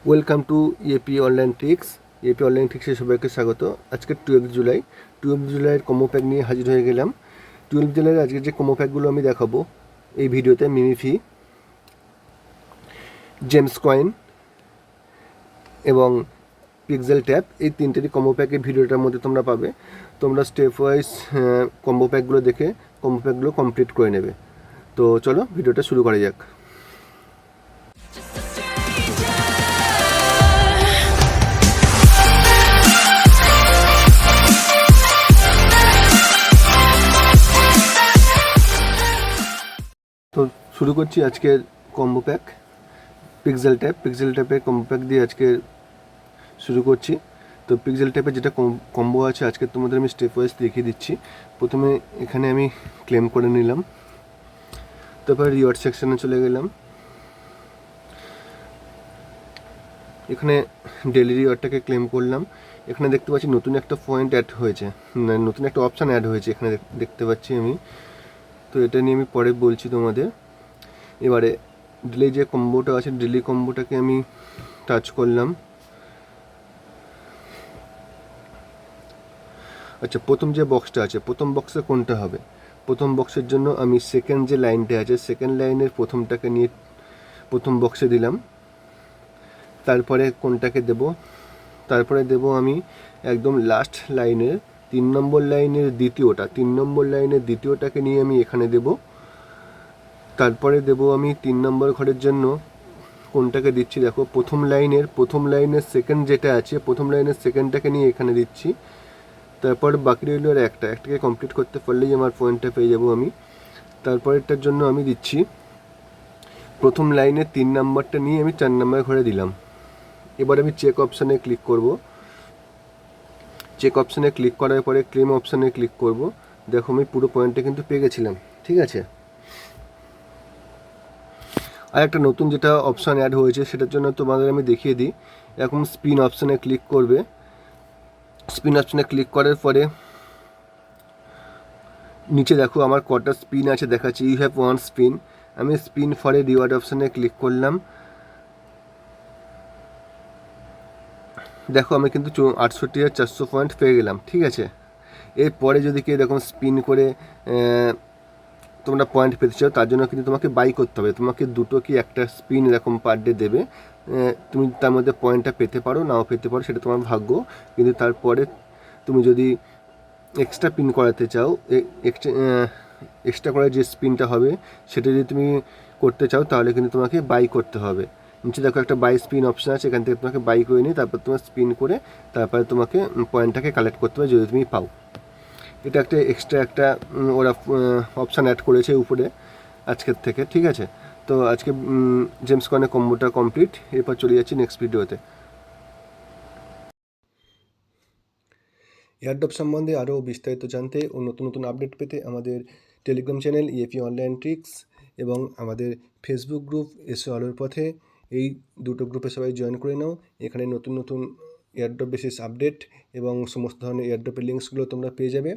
Welcome to AP online tricks. AP online ট্রিক্সে সবাইকে স্বাগত। আজকে 12 জুলাইয়ের কম্বো প্যাক নিয়ে হাজির হয়ে গেলাম। 12 জুলাইয়ের আজকে যে কম্বো প্যাকগুলো আমি দেখাবো এই ভিডিওতে, মিমিফি, জেমস কয়েন এবং পিক্সেল ট্যাপ, এই তিনটেরই কম্বো প্যাকের ভিডিওটার মধ্যে তোমরা পাবে। তোমরা স্টেপ ওয়াইজ কম্বো প্যাকগুলো দেখে কম্বো প্যাকগুলো কমপ্লিট করে নেবে। তো চলো ভিডিওটা শুরু করা যাক। তো শুরু করছি আজকের কম্বো প্যাক পিক্সেল ট্যাপের কম্বো প্যাক দিয়ে আজকে শুরু করছি। তো পিক্সেল ট্যাপের যেটা কম্বো আছে আজকে তোমাদের আমি স্টেপ ওয়াইজ দেখিয়ে দিচ্ছি। প্রথমে এখানে আমি ক্লেম করে নিলাম, তারপর রিওয়ার্ড সেকশনে চলে গেলাম। এখানে ডেলি রিওয়ার্ডটাকে ক্লেম করলাম। এখানে দেখতে পাচ্ছি নতুন একটা পয়েন্ট অ্যাড হয়েছে, নতুন একটা অপশান অ্যাড হয়েছে এখানে দেখতে পাচ্ছি আমি। তো এটা নিয়ে আমি পরে বলছি তোমাদের। এবারে ডেলি যে কম্বোটা আছে, ডেলি কম্বোটাকে আমি টাচ করলাম। আচ্ছা, প্রথম যে বক্সটা আছে, প্রথম বক্সে কোনটা হবে? প্রথম বক্সের জন্য আমি সেকেন্ড যে লাইনটা আছে, সেকেন্ড লাইনের প্রথমটাকে নিয়ে প্রথম বক্সে দিলাম। তারপরে কোনটাকে দেব? তারপরে দেব আমি একদম লাস্ট লাইনের 3 নম্বর লাইনের দ্বিতীয়টা, 3 নম্বর লাইনের দ্বিতীয়টাকে নিয়ে আমি এখানে দেব। তারপরে দেব আমি 3 নম্বর ঘরের জন্য কোনটাকে দিচ্ছি দেখো, প্রথম লাইনের সেকেন্ড যেটা আছে, প্রথম লাইনের সেকেন্ডটাকে নিয়ে এখানে দিচ্ছি। তারপর বাকি রইল আর একটাকে কমপ্লিট করতে পারলেই আমার পয়েন্টটা পেয়ে যাব আমি। তারপরেরটার জন্য আমি দিচ্ছি প্রথম লাইনের 3 নম্বরটা নিয়ে আমি 4 নম্বর ঘরে দিলাম। এবার আমি চেক অপশানে ক্লিক করব। চেক অপশানে ক্লিক করার পরে ক্লেম অপশানে ক্লিক করব। দেখো আমি পুরো পয়েন্টটা কিন্তু পেয়ে গেছিলাম, ঠিক আছে। আর একটা নতুন যেটা অপশান অ্যাড হয়েছে সেটার জন্য তোমাদের আমি দেখিয়ে দিই। এখন স্পিন অপশানে ক্লিক করবে। স্পিন অপশানে ক্লিক করার পরে নিচে দেখো আমার কটা স্পিন আছে দেখাচ্ছি, ইউ হ্যাভ 1 স্পিন। আমি স্পিন ফরে রিওয়ার্ড অপশানে ক্লিক করলাম। দেখো আমি কিন্তু 68,400 পয়েন্ট পেয়ে গেলাম, ঠিক আছে। এরপরে যদি কেউ এরকম স্পিন করে তোমরা পয়েন্ট পেতে চাও, তার জন্য কিন্তু তোমাকে বাই করতে হবে। তোমাকে 2 কি 1টা স্পিন এরকম পার ডে দেবে। তুমি তার মধ্যে পয়েন্টটা পেতে পারো, নাও পেতে পারো, সেটা তোমার ভাগ্য। কিন্তু তারপরে তুমি যদি এক্সট্রা পিন করাতে চাও, এক্সট্রা করে যে স্পিনটা হবে সেটা যদি তুমি করতে চাও, তাহলে কিন্তু তোমাকে বাই করতে হবে। নিচে দেখো একটা বাই স্পিন অপশান আছে, এখান থেকে তোমাকে বাই করে নিয়ে তারপর তোমার স্পিন করে তারপরে তোমাকে পয়েন্টটাকে কালেক্ট করতে হবে যদি তুমি পাও। এটা একটা এক্সট্রা একটা ওরা অপশান অ্যাড করেছে উপরে আজকের থেকে, ঠিক আছে। তো আজকে জেমস কয়েনের কম্বোটা কমপ্লিট। এরপর চলে যাচ্ছি নেক্সট ভিডিওতে। এয়ারড্রপ সম্বন্ধে আরও বিস্তারিত জানতে ও নতুন নতুন আপডেট পেতে আমাদের Telegram channel EAP online tricks এবং আমাদের ফেসবুক গ্রুপ এসো আলোর পথে, এই দুটো গ্রুপে সবাই জয়েন করে নাও। এখানে নতুন নতুন এয়ারড্রপ বেসিস আপডেট এবং সমস্ত ধরনের এয়ারড্রপের লিঙ্কসগুলো তোমরা পেয়ে যাবে।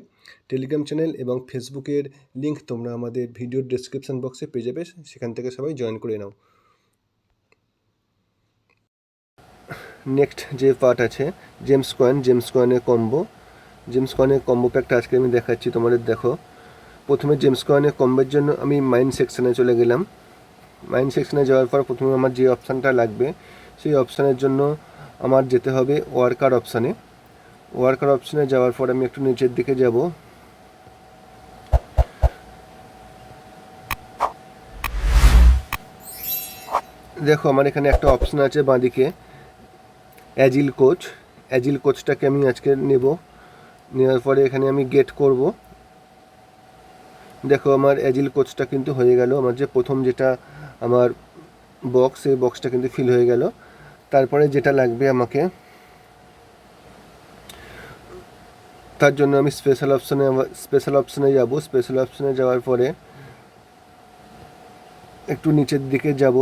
টেলিগ্রাম চ্যানেল এবং ফেসবুকের লিঙ্ক তোমরা আমাদের ভিডিওর ডেসক্রিপশন বক্সে পেয়ে যাবে, সেখান থেকে সবাই জয়েন করে নাও। নেক্সট যে পার্ট আছে জেমস কয়েনের কম্বো প্যাকটা আজকে আমি দেখাচ্ছি তোমাদের। দেখো প্রথমে জেমস কয়েনের কম্বোর জন্য আমি মাইন সেকশানে চলে গেলাম। মাইন সেকশানে যাওয়ার পর প্রথমে আমার যে অপশানটা লাগবে সেই অপশানের জন্য আমার যেতে হবে ওয়ার্কার অপশানে যাওয়ার পর আমি একটু নিচের দিকে যাব। দেখো আমার এখানে একটা অপশান আছে বাঁদিকে, অ্যাজিল কোচটাকে আমি আজকে নেওয়ার পরে এখানে আমি গেট করব। দেখো আমার অ্যাজিল কোচটা কিন্তু হয়ে গেল। আমার যে প্রথম যেটা আমার বক্স, এই বক্সটা কিন্তু ফিল হয়ে গেল। তারপরে যেটা লাগবে আমাকে, তার জন্য আমি স্পেশাল অপশানে যাব। স্পেশাল অপশানে যাওয়ার পরে একটু নিচের দিকে যাব।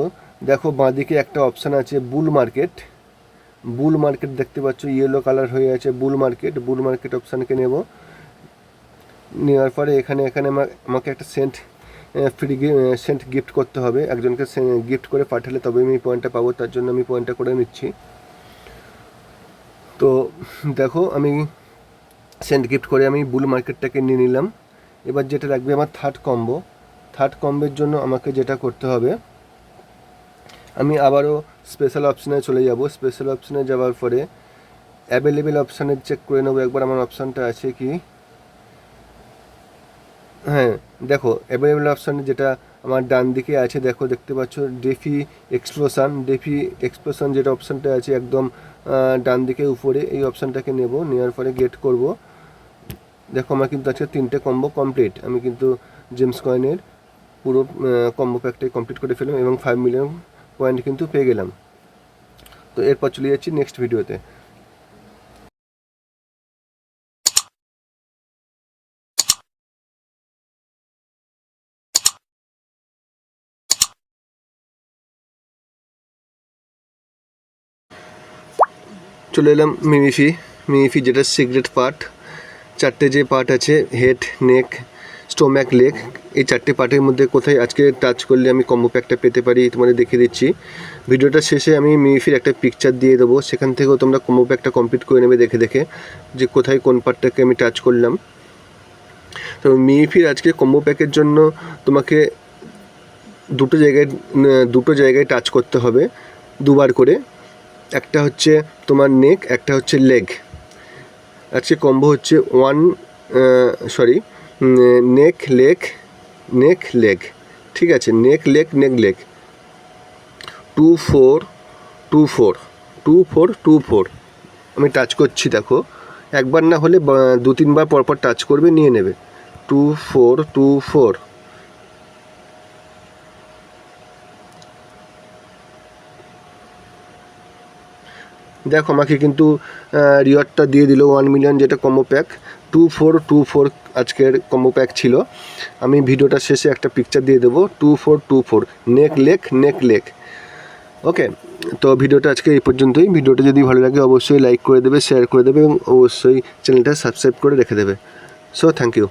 দেখো বাঁদিকে একটা অপশান আছে বুল মার্কেট দেখতে পাচ্ছ, ইয়েলো কালার হয়ে আছে বুল মার্কেট অপশানকে নেওয়ার পরে এখানে আমাকে একটা ফ্রি সেন্ট গিফট করতে হবে, একজনকে গিফট করে পাঠালে তবে আমি পয়েন্টটা পাবো, তার জন্য আমি পয়েন্টটা করে নিচ্ছি। তো দেখো আমি সেন্ট গিফট করে আমি বুল মার্কেটটাকে নিয়ে নিলাম। এবার যেটা লাগবে আমার থার্ড কম্বোর জন্য আমাকে যেটা করতে হবে, আমি আবারও স্পেশাল অপশানে চলে যাব। স্পেশাল অপশানে যাওয়ার পরে অ্যাভেলেবেল অপশানে চেক করে নেবো একবার আমার অপশানটা আছে কি। হ্যাঁ দেখো অ্যাভেলেবেল অপশানে যেটা আমার ডান দিকে আছে, দেখো দেখতে পাচ্ছ ডেফি এক্সপ্লোশন যেটা অপশানটা আছে একদম ডান দিকে উপরে, এই অপশানটাকে নেওয়ার পরে গেট করব। দেখো আমার কিন্তু আজকে 3টে কম্বো কমপ্লিট, আমি কিন্তু জেমস কয়েনের পুরো কম্বো প্যাকটাই কমপ্লিট করে ফেললাম এবং 5 মিলিয়ন পয়েন্ট কিন্তু পেয়ে গেলাম। তো এরপর চলে যাচ্ছি নেক্সট ভিডিওতে। চলে এলাম মিমিফি যেটা সিক্রেট পার্ট। 4টে যে পার্ট আছে হেড, নেক, স্টোম্যাক, লেগ, এই 4টে পার্টের মধ্যে কোথায় আজকে টাচ করলে আমি কম্বো প্যাকটা পেতে পারি তোমাদের দেখিয়ে দিচ্ছি। ভিডিওটার শেষে আমি মিমিফির একটা পিকচার দিয়ে দেবো, সেখান থেকেও তোমরা কম্বো প্যাকটা কমপ্লিট করে নেবে দেখে যে কোথায় কোন পার্টটাকে আমি টাচ করলাম। তো মিমিফির আজকে কম্বো প্যাকের জন্য তোমাকে দুটো জায়গায় টাচ করতে হবে 2বার করে। একটা হচ্ছে তোমার নেক, একটা হচ্ছে লেগ। আজকে কম্বো হচ্ছে নেক লেগ, ঠিক আছে, নেক লেগ 2 4 2 4 2 4 2 4 আমি টাচ করছি। দেখো একবার না হলে 2-3বার পরপর টাচ করবে, নিয়ে নেবে 2 4 2 4। দেখো আমাকে কিন্তু রিওয়ার্ডটা দিয়ে দিল 1 মিলিয়ন, যেটা কম্বো প্যাক 2424 আজকের কম্বো প্যাক ছিল। আমি ভিডিওটার শেষে একটা পিকচার দিয়ে দেবো 2424 নেক লেগ। ওকে, তো ভিডিওটা আজকে এই পর্যন্তই। ভিডিওটা যদি ভালো লাগে অবশ্যই লাইক করে দেবে, শেয়ার করে দেবে এবং অবশ্যই চ্যানেলটা সাবস্ক্রাইব করে রেখে দেবে। So thank you.